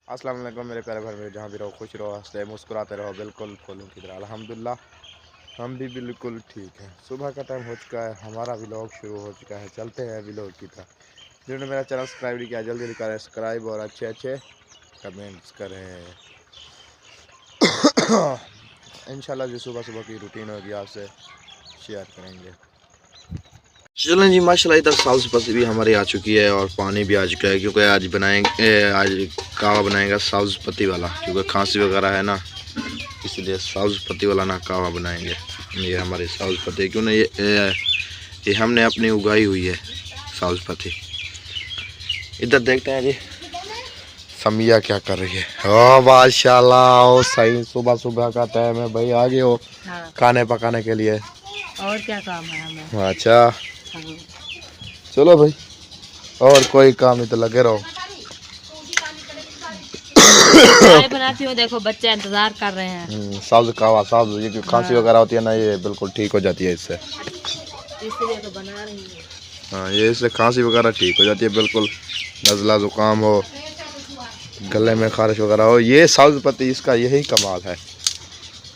अस्सलाम वालेकुम मेरे प्यारे भाई मेरे, जहाँ भी रहो खुश रहो, हंसते मुस्कुराते रहो, बिल्कुल फूलों की तरह। अल्हम्दुलिल्लाह हम भी बिल्कुल ठीक हैं। सुबह का टाइम हो चुका है, हमारा व्लॉग शुरू हो चुका है। चलते हैं व्लॉग की तरफ। जिन्होंने मेरा चैनल सब्सक्राइब नहीं किया जल्दी जल्दी करें सब्सक्राइब और अच्छे अच्छे कमेंट्स करें। इंशाल्लाह जो सुबह सुबह की रूटीन होगी आपसे शेयर करेंगे। चलें जी, माशाल्लाह इधर सब्ज़ पत्ती भी हमारी आ चुकी है और पानी भी आ चुका है, क्योंकि आज बनाएंगे आज कहवा बनाएगा सब्ज़ पत्ती वाला, क्योंकि खांसी वगैरह है ना, इसलिए सब्ज़ पत्ती वाला ना कहवा बनाएंगे। ये हमारी सब्ज़ पत्ती, क्यों ना ये हमने अपनी उगाई हुई है सब्ज़ पत्ती। इधर देखते हैं जी समिया क्या कर रही है। ओ माशाल्लाह, ओ सही सुबह सुबह का टाइम है भाई, आगे हो हाँ। खाने पकाने के लिए। और क्या काम है हमें? अच्छा हाँ। चलो भाई, और कोई काम नहीं तो लगे रहो। चाय बनाती हूँ, देखो बच्चे इंतजार कर रहे हैं। सब्ज कहवा सब्ज, ये खांसी हाँ। वगैरह होती है ना, ये बिल्कुल ठीक हो जाती है इससे। इसलिए तो बना रही हूँ। हाँ, ये इससे खांसी वगैरह ठीक हो जाती है बिल्कुल। नज़ला ज़ुकाम हो, गले में खारिश वगैरह हो, ये सब्ज पत्ती इसका यही कमाल है,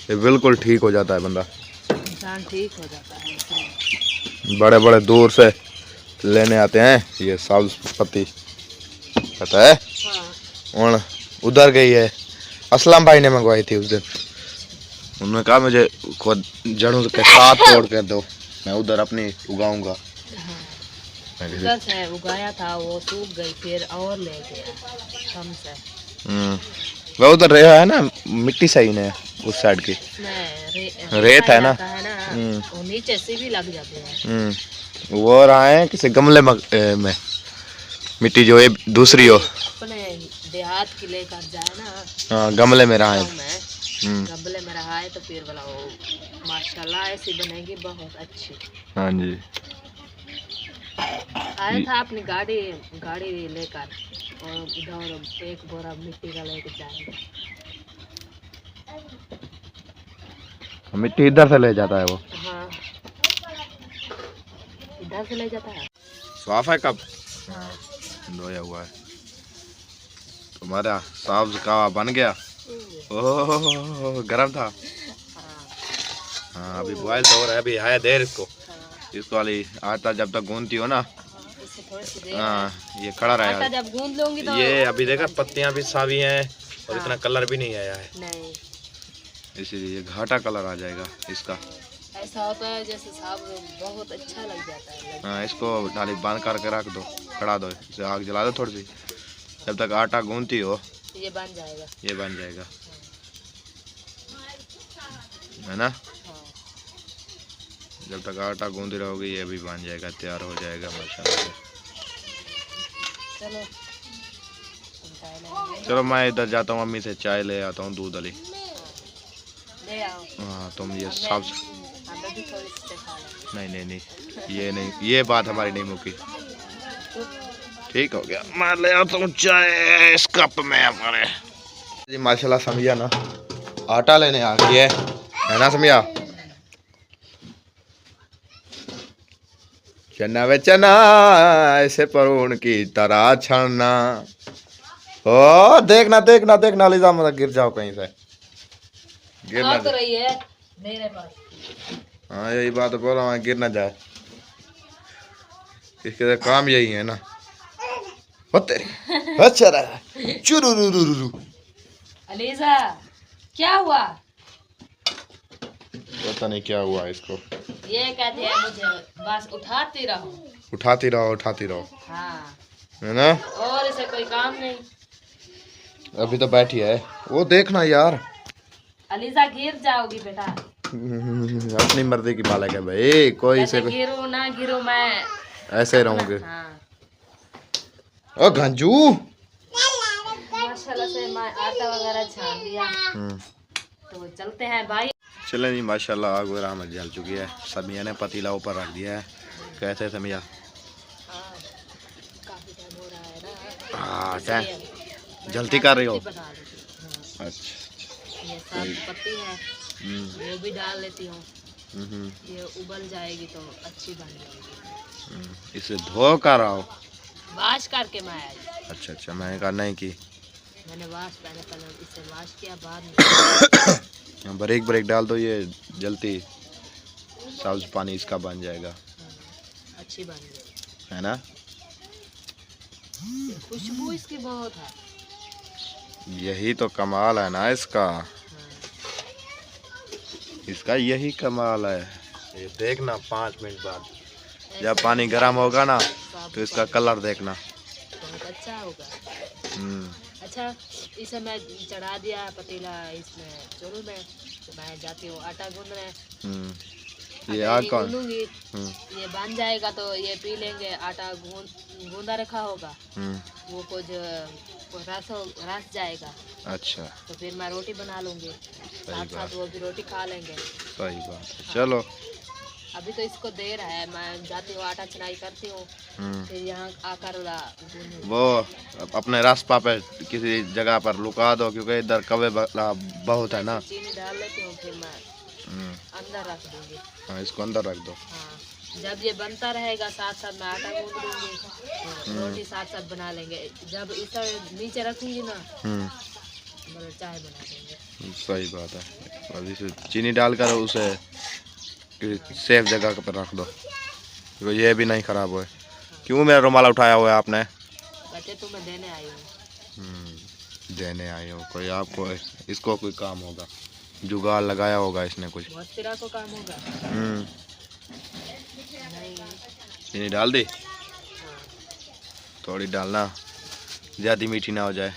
ये बिल्कुल ठीक हो जाता है बंदा, इंसान ठीक हो जाता है। बड़े बड़े दूर से लेने आते हैं ये सब्ज पत्ती, पता है। हाँ। और उधर गई है, असलम भाई ने मंगवाई थी उस दिन, उन्होंने कहा मुझे खुद जड़ों के साथ तोड़ कर दो, मैं उधर अपनी उगाऊंगा। उधर से उगाया था, वो सूख गई, फिर और ले गया कम से। वह उधर रहा है ना, मिट्टी सही ने उस साइड की रेत है ना, वो नीचे से भी लग जाती है। वो रहा है किसी गमले में मिट्टी जो है दूसरी हो, अपने देहात की लेकर जाए ना। हाँ गमले में रहा है। गमले में रहा है तो फिर बोला वो माशाल्लाह ऐसी बनेगी बहुत अच्छी। हाँ जी, आया था अपनी गाड़ी लेकर, और इधर एक बोरा मिट्टी का लेकर जाएंगे। मिट्टी इधर से ले जाता है वो। हाँ, इधर से ले जाता है। साफ है कब? हाँ। धोया हुआ है। तुम्हारा सब्ज कहवा बन गया। ओह गरम था। हाँ अभी बॉयल तो हो रहा है, अभी है देर इसको। इसको वाली आटा जब तक गूंदती हो ना, हाँ ये खड़ा रहेगा। आटा जब गूंद लूंगी तो ये अभी देखा पत्तियां भी सावी हैं और इतना कलर भी नहीं आया है, नहीं, इसीलिए घाटा कलर आ जाएगा इसका। ऐसा होता है जैसे साब बहुत अच्छा लग जाता है। हाँ इसको डाली बांध करके रख दो, खड़ा दो, इसे आग जला दो थोड़ी सी, जब तक आटा गूंदती हो ये बन जाएगा, ये बन जाएगा, है ना। जब तक आटा गूंदी रहोगे ये भी बन जाएगा, तैयार हो जाएगा माशाल्लाह से। चलो मैं इधर जाता हूँ, मम्मी से चाय ले आता हूँ, दूध वाली। हाँ तुम ये सब नहीं, ये नहीं, ये बात हमारी नहीं मुकी। ठीक हो गया, मैं ले आता हूँ चाय इस कप में हमारे। जी माशाल्लाह समिया ना आटा लेने आ गई है ना समिया। चना वे चना ऐसे परून की तरह छड़ना। ओ देखना देखना देखना लीजा, मतलब गिर जाओ कहीं से, गिर तो रही है मेरे पास। हाँ यही बात बोल रहा हूँ, गिर ना जाए, इसके काम यही है ना। अच्छा रहा चुरुरुरुरु। अलीजा क्या हुआ? पता नहीं क्या हुआ इसको, ये कहते हैं मुझे बस उठाती रहो उठाती रहो उठाती रहो। हाँ, है ना, और इसे कोई काम नहीं। अभी तो बैठी है वो, देखना यार। अलीजा गिर जाओगी बेटा। अपनी मर्जी की मालिक है भाई, कोई से गिरो ना गिरो, मैं ऐसे रहूंगे। हाँ। ओ गंजू माशाल्लाह से मैं आटा वगैरह छान लिया, तो चलते हैं भाई। चले जी माशाल्लाह आग वगैरह हमें जल चुकी है, समिया ने पतीला ऊपर रख दिया है। कैसे समिया? काफी टाइम हो रहा है ना। हाँ टाइम जल्दी कर रही हो। अच्छा ये सब पत्ती है, वो भी डाल लेती हूँ, ये उबल जाएगी तो अच्छी बन जाएगी। इसे धो कर आओ, वाश करके मैं आई। अच्छा मैं कहा नहीं की मैंने वाश पहले पहले इससे वाश किया बाद में। ब्रेक ब्रेक डाल दो, ये जल्दी सब्ज पानी इसका बन जाएगा, अच्छी बन गई है ना। खुशबू इसकी बहुत है। यही तो कमाल है ना इसका, इसका यही कमाल है। ये देखना 5 मिनट बाद जब पानी गर्म होगा ना तो इसका कलर देखना बहुत अच्छा होगा। हम्म। अच्छा, इसे मैं चढ़ा दिया पतीला इसमें चूल्हे में, तो मैं जाती हूँ आटा गूंदने। ये अगर आग ये कौन गूंदूंगी ये बन जाएगा तो ये पी लेंगे। आटा गूंदा रखा होगा वो कुछ रस जाएगा। अच्छा, तो फिर मैं रोटी बना लूंगी, साथ साथ वो भी रोटी खा लेंगे। सही बात है। चलो अभी तो इसको देर है, मैं जाती हूँ आटा चनाई करती हूँ, फिर यहाँ आकर वो अपने रास्ता पे किसी जगह पर लुका दो, क्योंकि इधर कौवे बहुत है ना। चीनी डाल लेती हूँ, फिर मैं अंदर रख दूंगी। हाँ, इसको अंदर रख दो। हाँ, जब ये बनता रहेगा साथ साथ मैं आटा गूंद दूंगी, रोटी साथ साथ बना लेंगे। जब इसे नीचे रखूंगी ना मतलब चाय बना देंगे। सही बात है। अब इसे चीनी डालकर उसे सेफ जगह पर रख दो, क्योंकि ये भी नहीं खराब हुए। क्यों मेरा रुमाल उठाया हुआ है आपने? बच्चे तुम्हें देने आई हूँ। देने आए हो कोई आपको, इसको कोई काम होगा, जुगाड़ लगाया होगा इसने कुछ। बहुत तेरा को काम होगा। नहीं। चीनी डाल दी, हाँ। थोड़ी डालना, ज़्यादा मीठी ना हो जाए।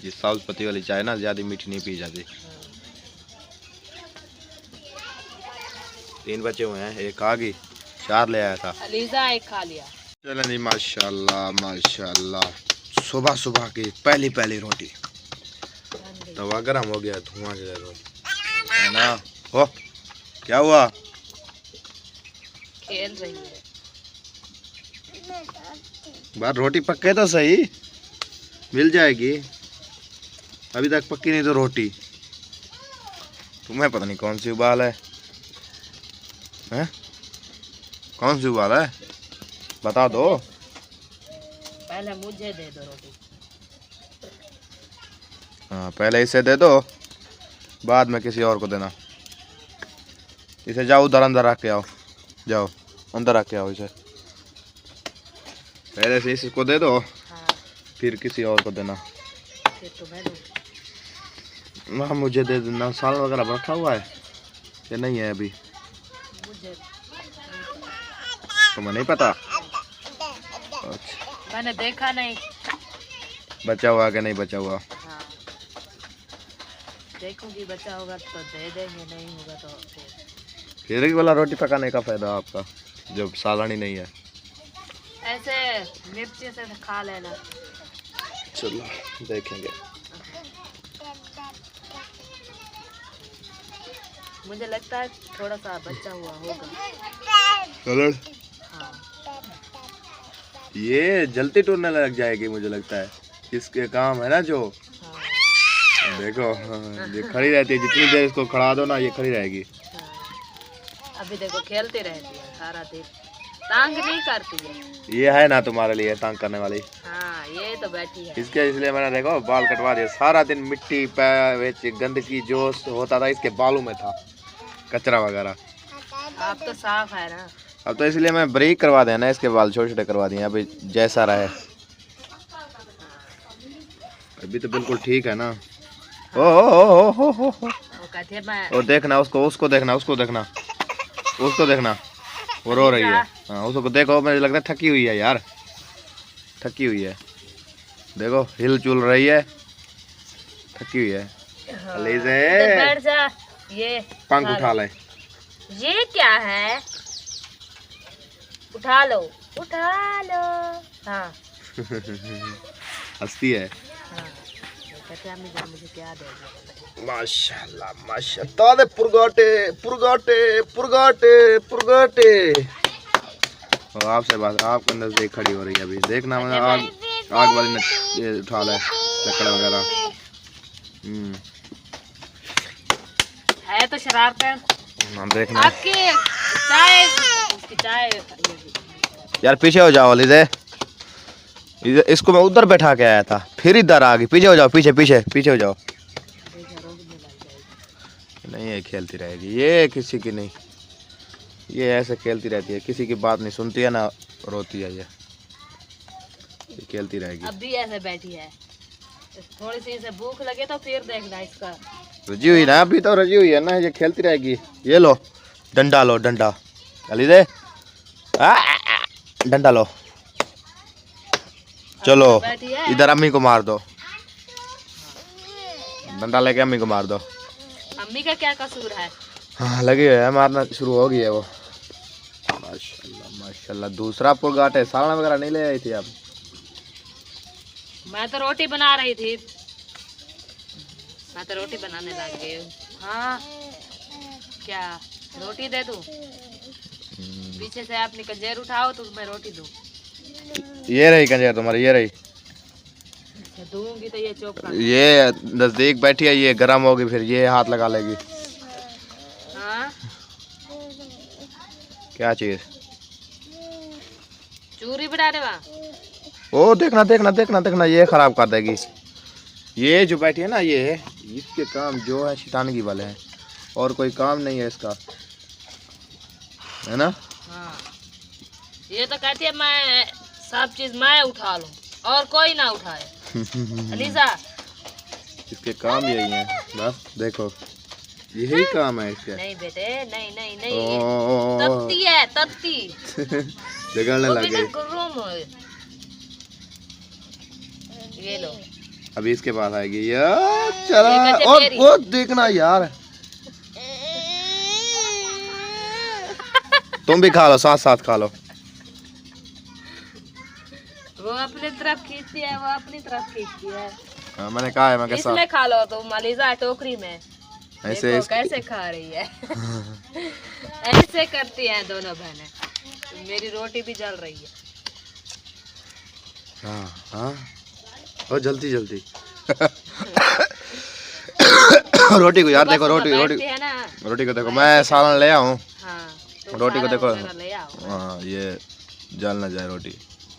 ये सब्ज पत्ती वाली चाय ना ज़्यादा मीठी नहीं पी जाती। 3 बचे हुए हैं, एक आ गई, 4 ले आया था। अलीजा एक खा लिया। चलो जी, माशाल्लाह माशाल्लाह। सुबह सुबह की पहली पहली रोटी, तवा गरम हो गया, धुआं से है ना। हो क्या हुआ? खेल रही है। बात रोटी पक्के तो सही, मिल जाएगी। अभी तक पक्की नहीं तो रोटी। तुम्हें पता नहीं कौन सी उबाल है, हैं? कौन सी उबाल है बता दो। पहले मुझे दे दो रोटी। हाँ, पहले इसे दे दो, बाद में किसी और को देना। इसे जाओ उधर अंदर रख के आओ, जाओ अंदर रख के आओ इसे। पहले से इसको दे दो, हाँ। फिर किसी और को देना। फिर तो मैं दूँ। हाँ, मुझे दे देना। साल वगैरह रखा हुआ है या नहीं है अभी? मुझे तुम्हें नहीं पता? अच्छा, मैंने देखा नहीं। बचा हुआ कि नहीं बचा हुआ? हाँ, देखूंगी बचा होगा तो दे देंगे, नहीं होगा तो फिर वाला रोटी पकाने का फायदा आपका, जब सालानी नहीं है। ऐसे मिर्ची से खा लेना। चलो देखेंगे। मुझे लगता है थोड़ा सा बचा हुआ होगा। कलर हाँ। ये जलती टूटने लग जाएगी मुझे लगता है, इसके काम है ना जो। हाँ। देखो ये खड़ी रहती है, जितनी देर इसको खड़ा दो ना ये खड़ी रहेगी। हाँ। अभी देखो खेलती रहती है सारा दिन, तंग नहीं करती है। ये है ना तुम्हारे लिए तंग करने वाली। हाँ, ये तो बैठी है। इसके इसलिए मैंने देखो बाल कटवा दिए। सारा दिन मिट्टी पे गंदगी जो होता था इसके बालों में था, कचरा वगैरह। आप तो साफ है ना। अब तो इसलिए मैं ब्रेक करवा देना, इसके बाल छोटे छोटे करवा दिए, अभी जैसा रहे। अभी तो बिल्कुल ठीक है ना। ओ कहते मैं और देखना उसको देखना, उसको देखना, वो रो रही है। हाँ, उसको देखो, मुझे लगता है थकी हुई है यार, थकी हुई है। देखो हिल चुल रही है, थकी हुई है। इधर बैठ जा। ये पंख उठा ले। ये क्या है? उठा लो, उठा लो। हाँ। हंसती है। हाँ। कहते हैं मुझे क्या देगा। माशाल्लाह माशाल्लाह। ताले पुरगाटे पुरगाटे पुरगाटे पुरगाटे। और आपसे बात, आपके नजदीक खड़ी हो रही है अभी। देखना मैं आग वाली ये उठा ले लकड़ वगैरह। है तो शरारत। देखना आपकी चाय, उसकी चाय। यार, पीछे हो जाओ अलीज़े, इसको मैं उधर बैठा के आया था, फिर इधर आ गई। पीछे हो जाओ, पीछे पीछे पीछे हो जाओ। नहीं ये खेलती रहेगी, ये किसी की नहीं, ये ऐसे खेलती रहती है, किसी की बात नहीं सुनती है ना, रोती है ये खेलती रहेगी। अब भी ऐसे बैठी है, थोड़ी सी इसे भूख लगे तो फिर देखना इसका। रजी हुई ना, अभी तो रजी हुई है ना, ये खेलती रहेगी। ये लो डंडा, लो डंडा, चली दे डंडा लो। चलो इधर अम्मी को मार दो, डंडा लेके अम्मी को मार दो। अम्मी का क्या कसूर है? हाँ लगी है, मारना शुरू हो गई है वो। माशाल्लाह माशाल्लाह। दूसरा पुरगाट है, सालना वगैरह नहीं ले आई थी आप? मैं तो रोटी बना रही थी, मैं तो रोटी बनाने लग गई हूँ। हाँ क्या रोटी दे दूँ? पीछे से अपनी कंजेर उठाओ तो मैं रोटी दूँ। ये रही कंजेर तुम्हारी, ये रही। दूंगी तो ये चौक ये नजदीक बैठी है, ये गर्म होगी फिर ये हाथ लगा लेगी। हाँ क्या चीज? चूरी बनाने वहाँ। ओ देखना देखना देखना देखना, ये खराब कर देगी। ये जो बैठी है ना, ये इसके काम जो है शैतानगी वाले हैं, और कोई काम नहीं है इसका, है ना? हाँ ये तो कहती है मैं सब चीज मैं उठा लूं और कोई ना उठाए। अलीजा इसके काम यही है बस, देखो यही काम है इसके। नहीं बेटे नहीं नहीं नहीं, तत्ती है तत्ती। जगड़ने लग गई। ये लो अभी इसके पास आएगी यार, चला। और वो देखना यार, तुम भी खा लो, साथ साथ खा लो। वो अपनी तरफ खींचती है, वो अपनी तरफ खींचती है। हाँ, मैंने कहा है, मैं कैसा इसमें खा लो तुम। अलीजा टोकरी में ऐसे देखो कैसे खा रही है। ऐसे करती हैं दोनों बहनें। मेरी रोटी भी जल रही है। हाँ हाँ और जल्दी जल्दी। रोटी को यार देखो, रोटी रोटी है ना, रोटी को देखो, मैं सालन ले आऊँ। हाँ रोटी को देखो, ले आओ। हाँ ये जल ना जाए रोटी।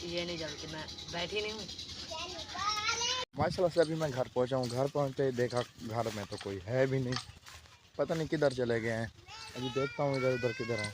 ये नहीं जलती, मैं बैठी नहीं हूँ। माशाल्लाह से अभी मैं घर पहुंचा हूँ। घर पहुंचते ही देखा घर में तो कोई है भी नहीं, पता नहीं किधर चले गए हैं। अभी देखता हूँ इधर उधर किधर है।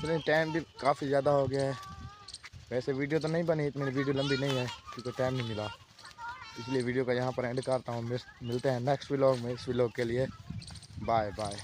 चलिए टाइम भी काफ़ी ज़्यादा हो गया है। वैसे वीडियो तो नहीं बनी, इतनी वीडियो लंबी नहीं है क्योंकि टाइम नहीं मिला, इसलिए वीडियो का यहाँ पर एंड करता हूँ। मिलते हैं नेक्स्ट व्लॉग में। इस व्लॉग के लिए बाय बाय।